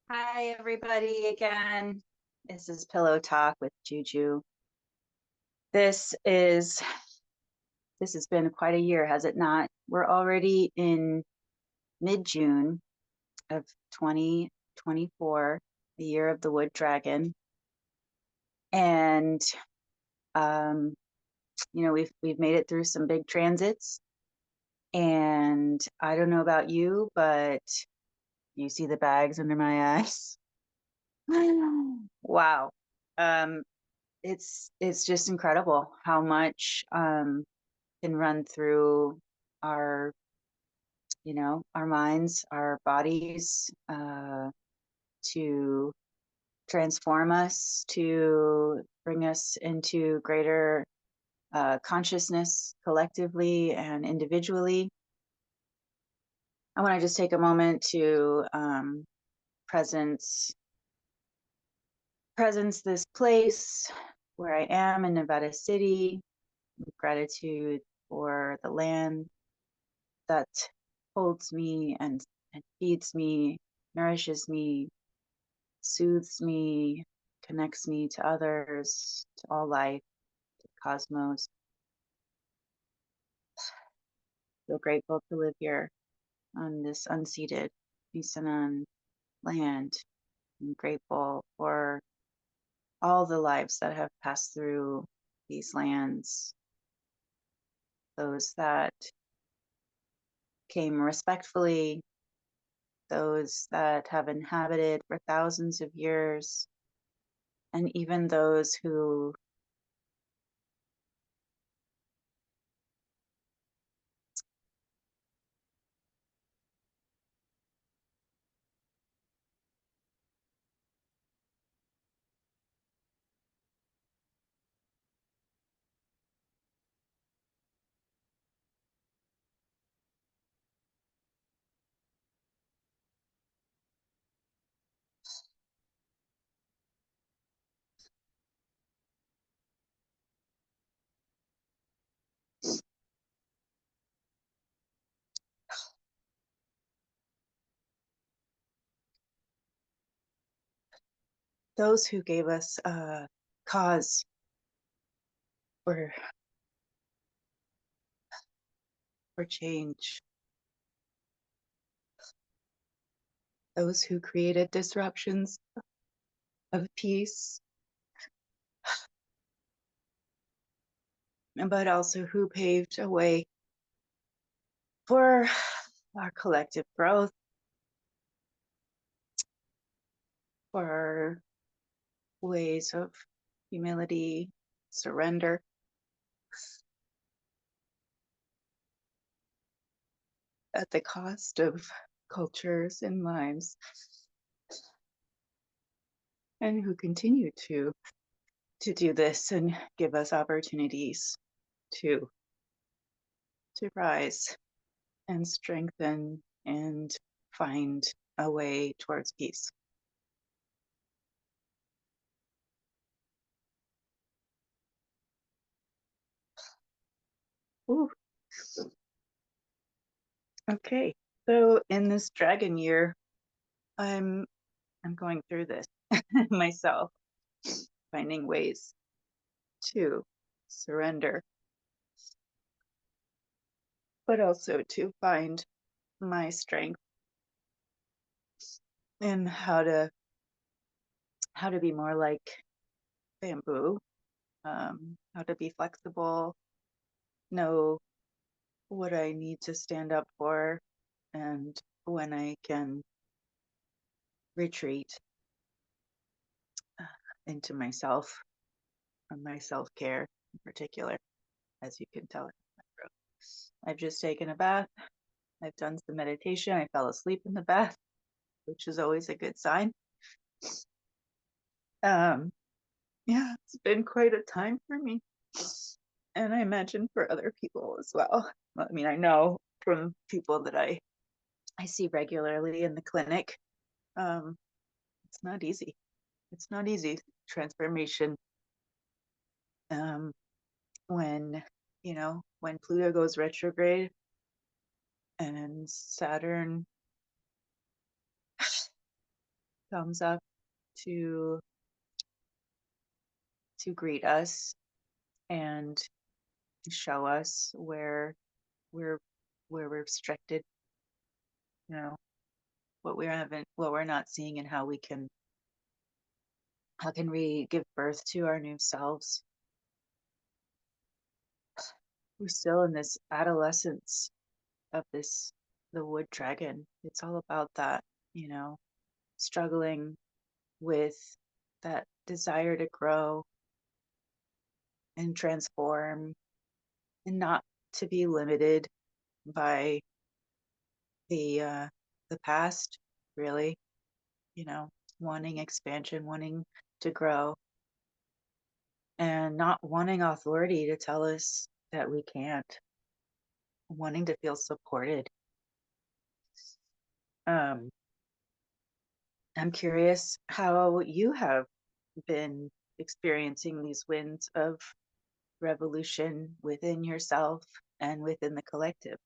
Hi, everybody, again. This is Pillow Talk with JuJu. This is this has been quite a year, has it not? We're already in mid-June of 2024, the year of the wood dragon. And um, we've made it through some big transits. And I don't know about you, but you see the bags under my eyes. Wow. Um, it's just incredible how much can run through our our minds, our bodies, to transform us, to bring us into greater consciousness collectively and individually. I want to just take a moment to presence this place where I am in Nevada City, with gratitude for the land that holds me and feeds me, nourishes me, soothes me, connects me to others, to all life, to the cosmos. Feel grateful to live here on this unceded Misanan land. I'm grateful for all the lives that have passed through these lands, those that came respectfully, those that have inhabited for thousands of years, and even those who gave us a cause for change, those who created disruptions of peace, but also who paved a way for our collective growth, for ways of humility, surrender, at the cost of cultures and lives, and who continue to do this and give us opportunities to rise and strengthen and find a way towards peace. Ooh. Okay, so in this dragon year, I'm going through this myself, finding ways to surrender, but also to find my strength and how to be more like bamboo, how to be flexible, know what I need to stand up for, and when I can retreat into myself and my self-care in particular, as you can tell. I've just taken a bath. I've done some meditation. I fell asleep in the bath, which is always a good sign. Yeah, it's been quite a time for me. And I imagine for other people as well. I mean, I know from people that I see regularly in the clinic, it's not easy. It's not easy. Transformation. When, when Pluto goes retrograde and Saturn comes up to greet us and show us we're where we're restricted, you know, what we're not seeing, and how can we give birth to our new selves. We're still in this adolescence of the wood dragon. It's all about that, you know, struggling with that desire to grow and transform and not to be limited by the past, really, you know, wanting expansion, wanting to grow, and not wanting authority to tell us that we can't, wanting to feel supported. Um, I'm curious how you have been experiencing these winds of revolution within yourself and within the collective.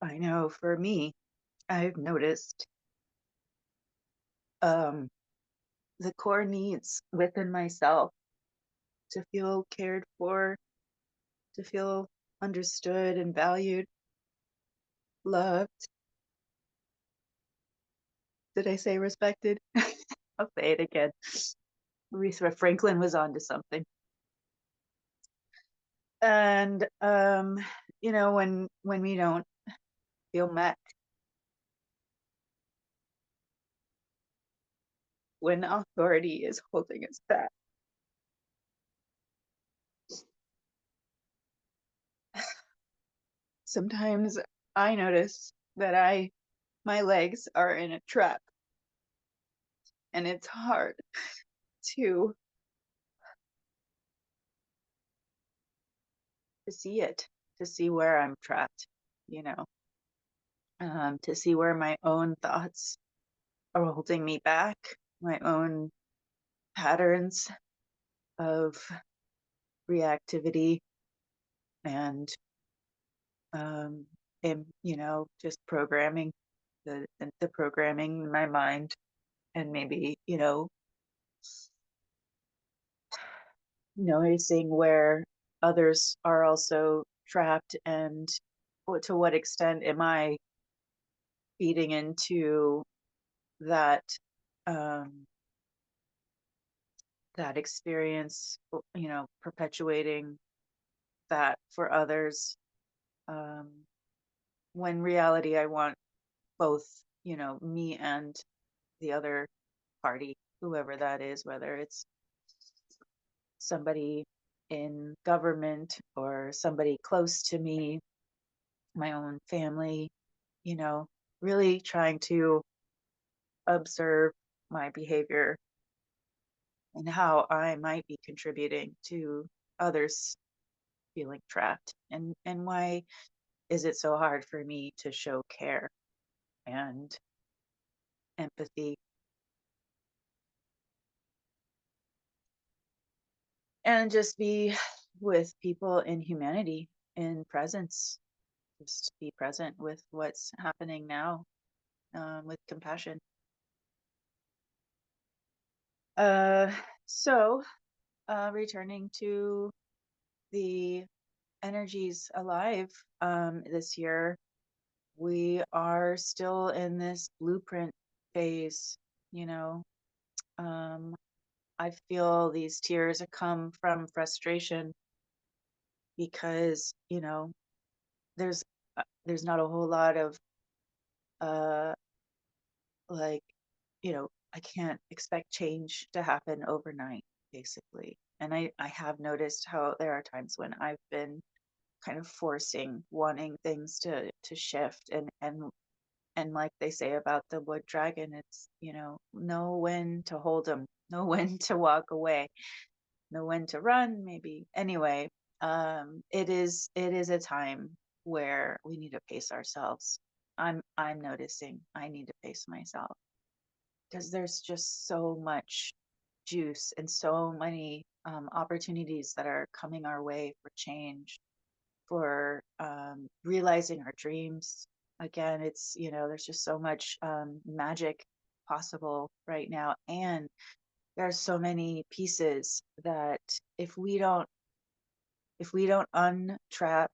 I know for me, I've noticed um, the core needs within myself to feel cared for, to feel understood and valued, loved. Did I say respected? I'll say it again. Aretha Franklin was onto something. And you know, when we don't feel met, when authority is holding us back, sometimes I notice that my legs are in a trap, and it's hard to see it, to see where I'm trapped, you know, to see where my own thoughts are holding me back, my own patterns of reactivity and you know, just programming the programming in my mind, and maybe, you know, noticing where others are also trapped, and to what extent am I feeding into that um that experience, you know, perpetuating that for others, um when reality I want both, you know, me and the other party, whoever that is, whether it's somebody in government or somebody close to me, my own family, you know, really trying to observe my behavior and how I might be contributing to others feeling trapped, and why is it so hard for me to show care and empathy and just be with people in humanity, in presence, just be present with what's happening now, with compassion. Uh, so, returning to the energies alive, this year, we are still in this blueprint phase, you know. Um, I feel these tears come from frustration because, you know, there's there's not a whole lot of uh like, you know, I can't expect change to happen overnight, basically. And I have noticed how there are times when I've been kind of forcing, wanting things to shift, and like they say about the wood dragon, it's, you know when to hold them, know when to walk away, know when to run, maybe. Anyway, it is a time where we need to pace ourselves. I'm noticing I need to pace myself because there's just so much juice and so many opportunities that are coming our way for change, for realizing our dreams, again, it's, there's just so much magic possible right now. And there are so many pieces that if we don't untrap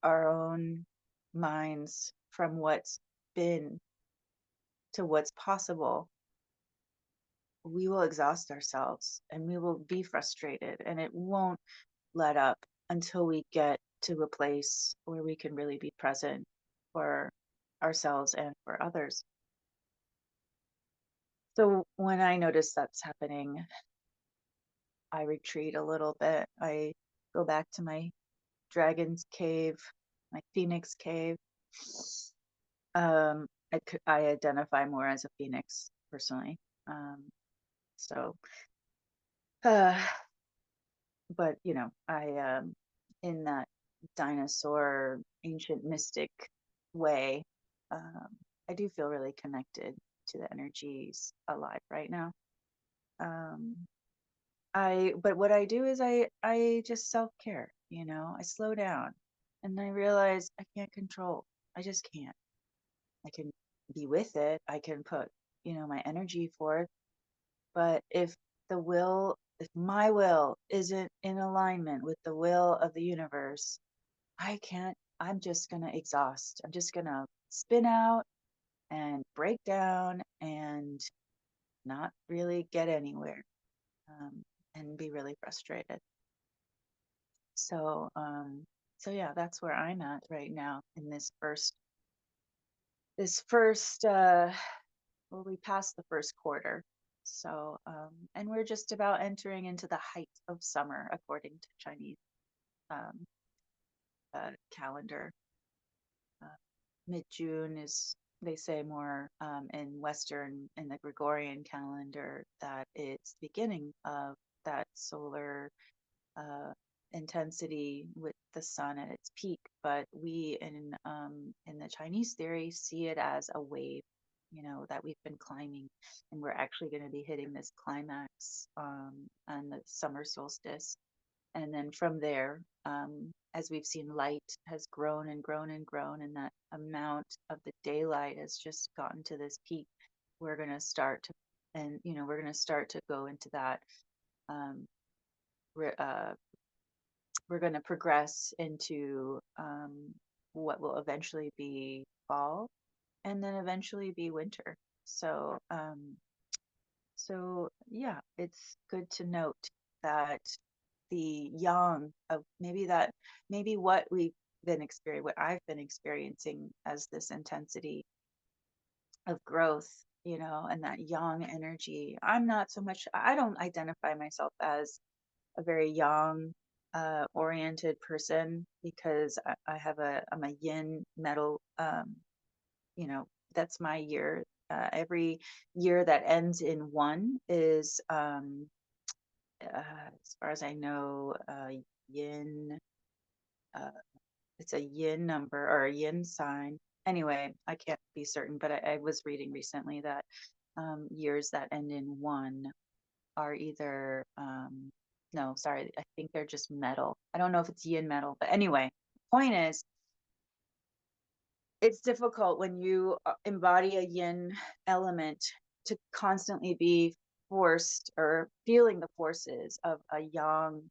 our own minds from what's been to what's possible, we will exhaust ourselves and we will be frustrated, and it won't let up until we get to a place where we can really be present for ourselves and for others. So when I notice that's happening, I retreat a little bit. I go back to my dragon's cave, my phoenix cave. I identify more as a phoenix personally. So, uh, but in that dinosaur, ancient mystic way, um, I do feel really connected to the energies alive right now. Um, but what I do is I just self-care, I slow down and I realize I can't control. I just can't. I can be with it. I can put, my energy forth. But if my will isn't in alignment with the will of the universe, I can't, I'm just going to exhaust. I'm just going to spin out and break down and not really get anywhere, and be really frustrated. So yeah, that's where I'm at right now in this first, well, we passed the first quarter. So, and we're just about entering into the height of summer according to Chinese um, calendar. Uh, Mid-June is, they say, more in the Gregorian calendar, that it's beginning of that solar uh, intensity with the sun at its peak. But we in the Chinese theory see it as a wave, that we've been climbing, and we're actually going to be hitting this climax on the summer solstice. And then from there, as we've seen, light has grown and grown and grown, and that amount of the daylight has just gotten to this peak. We're going to start to, and we're going to start to go into that. Um, we're going to progress into what will eventually be fall, and then eventually be winter. So yeah, it's good to note that the yang of maybe what I've been experiencing as this intensity of growth, and that yang energy. I don't identify myself as a very yang oriented person, because I'm a yin metal, that's my year. Every year that ends in one is as far as I know, yin. Uh, it's a yin number or a yin sign. Anyway, I can't be certain, but I was reading recently that years that end in one are either no, sorry, I think they're just metal. I don't know if it's yin metal, but anyway, point is, it's difficult when you embody a yin element to constantly be forced or feeling the forces of a yang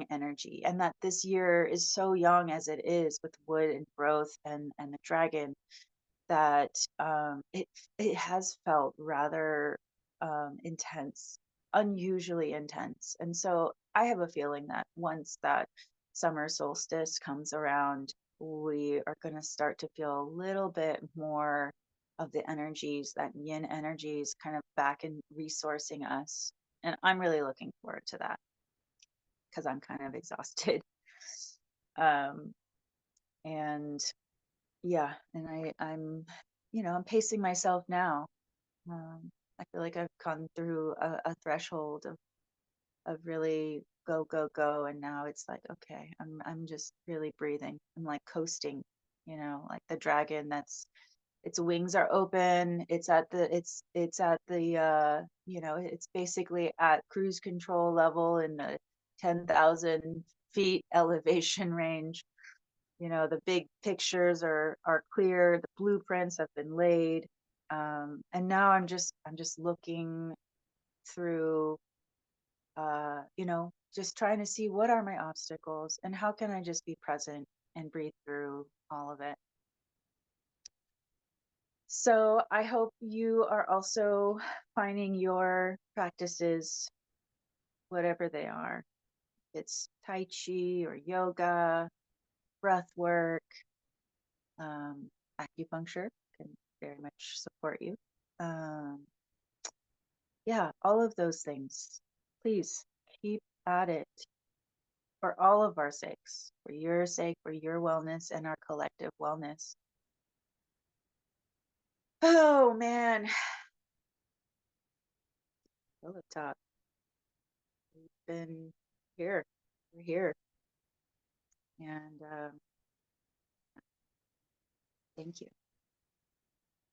energy. And that this year is so young as it is, with wood and growth and the dragon, that it has felt rather intense, unusually intense. And so I have a feeling that once that summer solstice comes around, we are going to start to feel a little bit more of the energies, that yin energies, kind of back and resourcing us. And I'm really looking forward to that, because I'm kind of exhausted. Um, and yeah, and I'm pacing myself now. I feel like I've gone through a threshold of really go, go, go. And now it's like, okay, I'm just really breathing. I'm like coasting, like the dragon that's, its wings are open. It's basically at cruise control level in the 10,000 feet elevation range. the big pictures are clear, the blueprints have been laid. And now I'm just looking through, just trying to see what are my obstacles and how can I just be present and breathe through all of it. So I hope you are also finding your practices, whatever they are. It's Tai Chi or yoga, breath work, acupuncture can very much support you. Um, yeah, all of those things. Please keep at it for all of our sakes, for your sake, for your wellness, and our collective wellness. Oh man, Philip talk. We've been here. We're here, and thank you.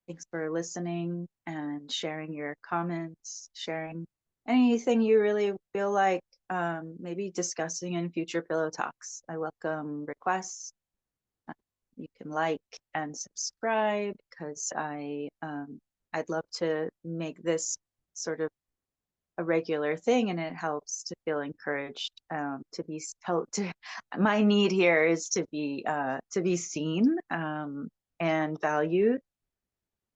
Thanks for listening and sharing your comments, sharing anything you really feel like maybe discussing in future Pillow Talks. I welcome requests. You can like and subscribe because I'd love to make this sort of a regular thing, and it helps to feel encouraged to be helped. My need here is to be seen and valued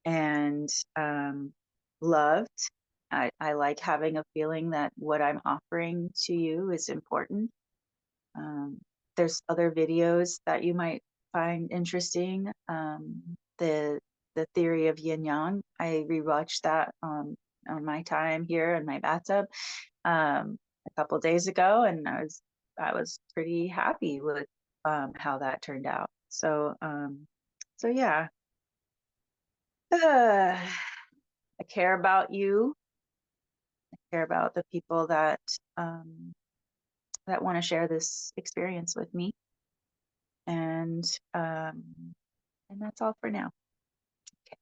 and loved. I like having a feeling that what I'm offering to you is important. Um, there's other videos that you might find interesting. The theory of yin yang. I rewatched that on my time here in my bathtub a couple days ago, and I was pretty happy with how that turned out. So yeah. I care about you. I care about the people um, that want to share this experience with me, and um, and that's all for now. Okay.